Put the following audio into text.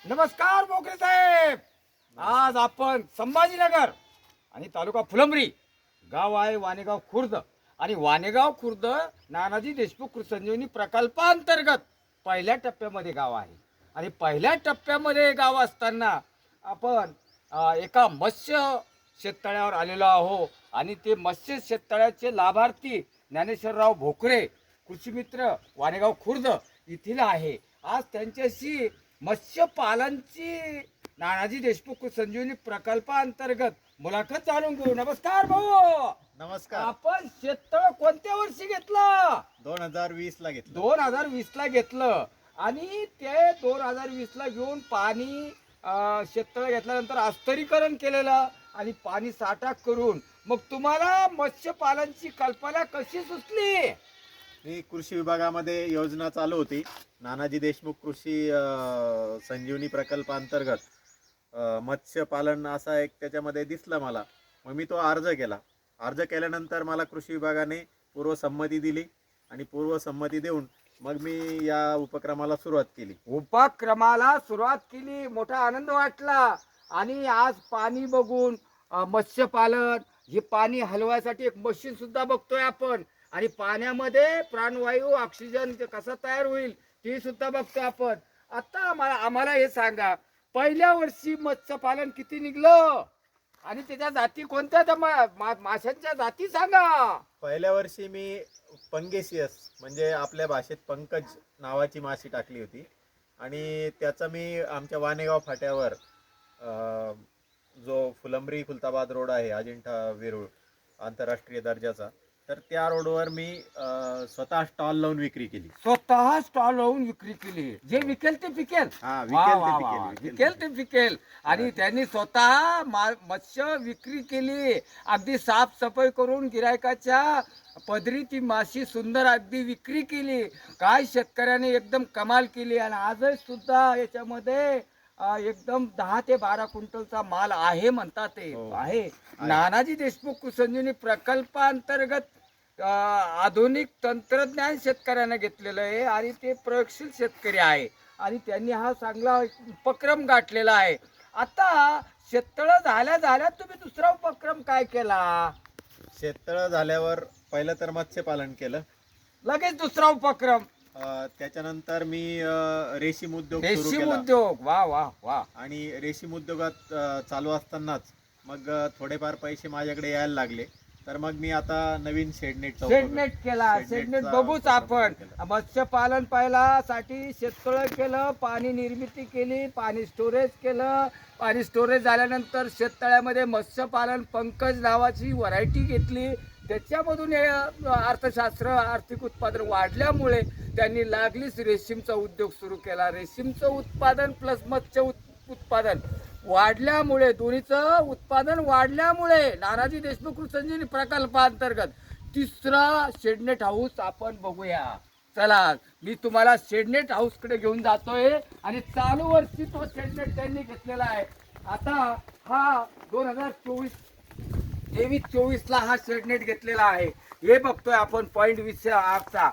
नमस्कार मोकरे साहेब. आज आपण संभाजीनगर आणि तालुका फुलंब्री, गाव आहे वाणेगाव खुर्द, आणि वाणेगाव खुर्द नानाजी देशमुख कृषी संजीवनी प्रकल्पांतर्गत पहिल्या टप्प्यामध्ये गाव आहे. आणि पहिल्या टप्प्यामध्ये गाव असताना आपण एका मत्स्य शेततळ्यावर आलेलो आहो. आणि ते मत्स्य शेततळ्याचे लाभार्थी ज्ञानेश्वरराव भोकरे, कृषी मित्र वाणेगाव खुर्द येथील आहे. आज त्यांच्याशी मत्स्यपालनची नानाजी देशमुख संजीवनी प्रकल्पांतर्गत मुलाखत जाणून घेऊ. नमस्कार भाऊ. नमस्कार. आपण शेततळ कोणत्या वर्षी घेतलं? 2020 ला घेतलं. 2020 ला घेतलं. आणि ते 2020 ला घेऊन पाणी शेततळ घेतल्यानंतर अस्तरीकरण केलेलं आणि पाणी साठा करून मग तुम्हाला मत्स्यपालनची कल्पना कशी सुचली? ही कृषी विभागामध्ये योजना चालू होती, नानाजी देशमुख कृषी संजीवनी प्रकल्पांतर्गत मत्स्यपालन असा एक त्याच्यामध्ये दिसलं मला. मग मी तो अर्ज केला. अर्ज केल्यानंतर मला कृषी विभागाने पूर्वसंमती दिली आणि पूर्वसंमती देऊन मग मी या उपक्रमाला सुरुवात केली. उपक्रमाला सुरुवात केली. मोठा आनंद वाटला. आणि आज पाणी बघून मत्स्यपालन हे पाणी हलवायसाठी एक मशीन सुद्धा बघतोय आपण. आणि पाण्यामध्ये प्राणवायू ऑक्सिजन कसा तयार होईल ते सुद्धा बघतोय आपण. आता आम्हाला हे सांगा, पहिल्या वर्षी मत्स्यपालन किती निघलं आणि त्याच्या जाती कोणत्या? त्या माशांच्या जाती सांगा. पहिल्या वर्षी मी पंगेसियस म्हणजे आपल्या भाषेत पंकज नावाची माशी टाकली होती. आणि त्याचा मी आमच्या वाणेगाव फाट्यावर जो फुलंब्री खुलताबाद रोड आहे, अजिंठा वेरूळ आंतरराष्ट्रीय दर्जाचा, तर त्या रोडवर मी स्वतः स्टॉल लावून विक्री केली. स्वतः स्टॉल लावून विक्री केली. जे विकेल ते पिकेल. विकेल ते पिकेल. आणि त्यांनी स्वतः मत्स्य विक्री केली. अगदी साफसफाई करून गिरायकाच्या पदरी ती माशी सुंदर अगदी विक्री केली. काय शेतकऱ्याने एकदम कमाल केली. आणि आजही सुद्धा याच्यामध्ये एकदम 10 ते 12 क्विंटलचा माल आहे म्हणतात. ते आहे. नानाजी देशमुख कृषी संजीवनी प्रकल्पांतर्गत आधुनिक तंत्रज्ञान शेतकऱ्यांना घेतलेलं आहे आणि ते प्रयोगशील शेतकरी आहे. आणि त्यांनी हा चांगला उपक्रम गाठलेला आहे. आता शेततळ झाल्या तुम्ही दुसरा उपक्रम काय केला? शेततळ झाल्यावर पहिलं तर मत्स्यपालन केलं, लगेच दुसरा उपक्रम. त्याच्यानंतर मी रेशीम उद्योग रेशीम उद्योग. वा वा वा. आणि रेशीम उद्योगात चालू असतानाच मग थोडेफार पैसे माझ्याकडे यायला लागले. तर मग मी आता नवीन शेडनेट केला. शेडनेट बघूच आपण. मत्स्यपालन पाहिल्यासाठी शेततळ केलं, पाणी निर्मिती केली, पाणी स्टोरेज केलं. पाणी स्टोरेज झाल्यानंतर शेततळ्यामध्ये मत्स्यपालन पंकज नावाची व्हरायटी घेतली. त्याच्यामधून हे अर्थशास्त्र आर्थिक उत्पादन वाढल्यामुळे त्यांनी लागलीच रेशीमचा उद्योग सुरू केला. रेशीमचं उत्पादन प्लस मत्स्य उत्पादन वाढल्यामुळे, दोन्हीचं उत्पादन वाढल्यामुळे नानाजी देशमुख कृषी संजीवनी प्रकल्पांतर्गत तिसरा शेडनेट हाऊस आपण बघूया. चला, मी तुम्हाला शेडनेट हाऊस कडे घेऊन जातोय. आणि चालू वर्षी तो शेडनेट त्यांनी घेतलेला आहे. आता हा 2023-24 ला हा शेडनेट घेतलेला आहे. हे बघतोय आपण पॉईंट 20 चा.